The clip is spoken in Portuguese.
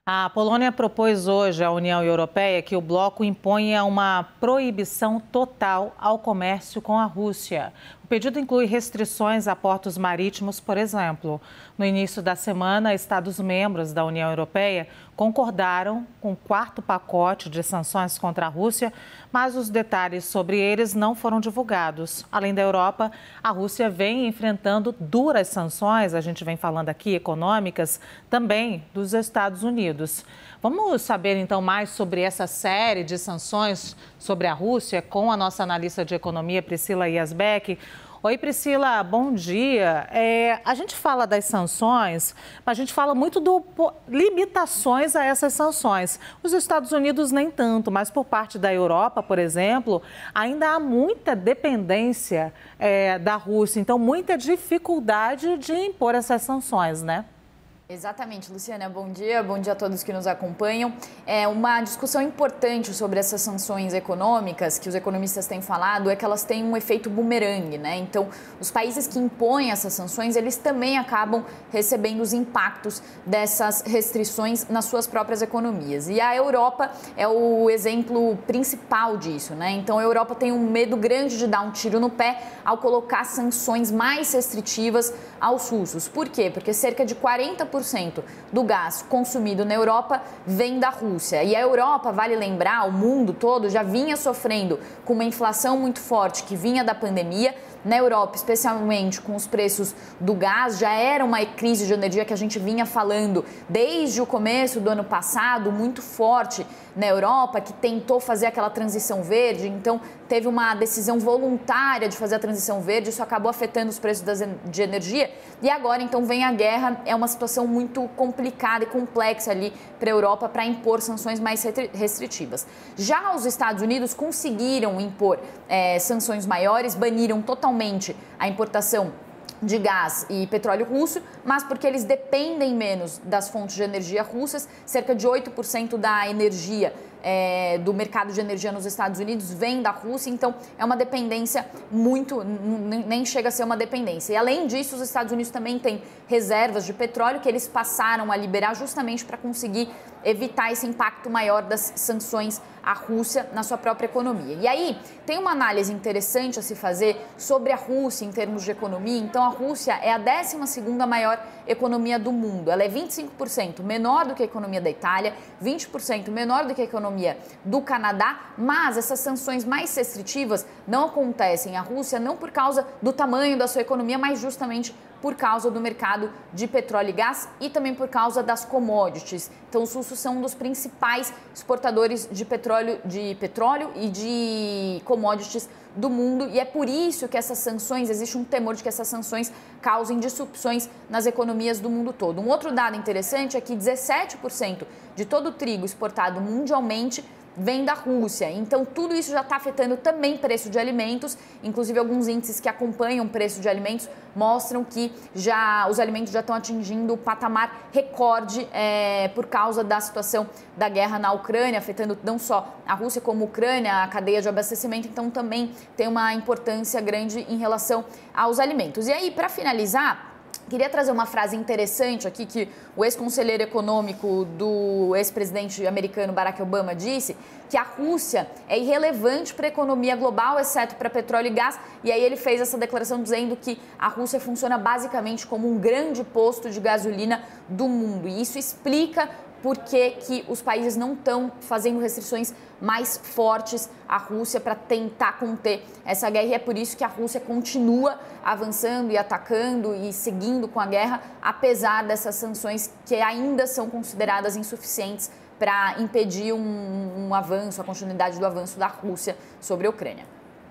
A Polônia propôs hoje à União Europeia que o bloco imponha uma proibição total ao comércio com a Rússia. O pedido inclui restrições a portos marítimos, por exemplo. No início da semana, Estados-membros da União Europeia concordaram com o quarto pacote de sanções contra a Rússia, mas os detalhes sobre eles não foram divulgados. Além da Europa, a Rússia vem enfrentando duras sanções, a gente vem falando aqui, econômicas, também dos Estados Unidos. Vamos saber então mais sobre essa série de sanções sobre a Rússia com a nossa analista de economia, Priscila Yazbek. Oi, Priscila, bom dia. A gente fala das sanções, mas a gente fala muito de limitações a essas sanções. Os Estados Unidos nem tanto, mas por parte da Europa, por exemplo, ainda há muita dependência da Rússia, então muita dificuldade de impor essas sanções, né? Exatamente, Luciana. Bom dia a todos que nos acompanham. Uma discussão importante sobre essas sanções econômicas que os economistas têm falado é que elas têm um efeito bumerangue, né? Então, os países que impõem essas sanções, eles também acabam recebendo os impactos dessas restrições nas suas próprias economias. E a Europa é o exemplo principal disso, né? Então, a Europa tem um medo grande de dar um tiro no pé ao colocar sanções mais restritivas aos russos. Por quê? Porque cerca de 40% do gás consumido na Europa vem da Rússia. E a Europa, vale lembrar, o mundo todo já vinha sofrendo com uma inflação muito forte que vinha da pandemia. Na Europa, especialmente com os preços do gás, já era uma crise de energia que a gente vinha falando desde o começo do ano passado, muito forte na Europa, que tentou fazer aquela transição verde, então teve uma decisão voluntária de fazer a transição verde, isso acabou afetando os preços de energia, e agora então vem a guerra, é uma situação muito complicada e complexa ali para a Europa para impor sanções mais restritivas. Já os Estados Unidos conseguiram impor sanções maiores, baniram totalmente a importação de gás e petróleo russo, mas porque eles dependem menos das fontes de energia russas, cerca de 8% da energia do mercado de energia nos Estados Unidos vem da Rússia, então é uma dependência nem chega a ser uma dependência. E além disso, os Estados Unidos também têm reservas de petróleo que eles passaram a liberar justamente para conseguir evitar esse impacto maior das sanções à Rússia na sua própria economia. E aí, tem uma análise interessante a se fazer sobre a Rússia em termos de economia. Então, a Rússia é a 12ª maior economia do mundo. Ela é 25% menor do que a economia da Itália, 20% menor do que a economia do Canadá, mas essas sanções mais restritivas não acontecem à Rússia não por causa do tamanho da sua economia, mas justamente por causa do mercado de petróleo e gás e também por causa das commodities. Então, os russos são um dos principais exportadores de petróleo e de commodities do mundo, e é por isso que essas sanções, existe um temor de que essas sanções causem disrupções nas economias do mundo todo. Um outro dado interessante é que 17% de todo o trigo exportado mundialmente vem da Rússia. Então, tudo isso já está afetando também o preço de alimentos. Inclusive, alguns índices que acompanham o preço de alimentos mostram que os alimentos já estão atingindo o patamar recorde por causa da situação da guerra na Ucrânia, afetando não só a Rússia como a Ucrânia, a cadeia de abastecimento. Então, também tem uma importância grande em relação aos alimentos. E aí, para finalizar, queria trazer uma frase interessante aqui que o ex-conselheiro econômico do ex-presidente americano Barack Obama disse, que a Rússia é irrelevante para a economia global, exceto para petróleo e gás. E aí ele fez essa declaração dizendo que a Rússia funciona basicamente como um grande posto de gasolina do mundo. E isso explica por que os países não estão fazendo restrições mais fortes à Rússia para tentar conter essa guerra. E é por isso que a Rússia continua avançando e atacando e seguindo com a guerra, apesar dessas sanções que ainda são consideradas insuficientes para impedir um avanço, a continuidade do avanço da Rússia sobre a Ucrânia.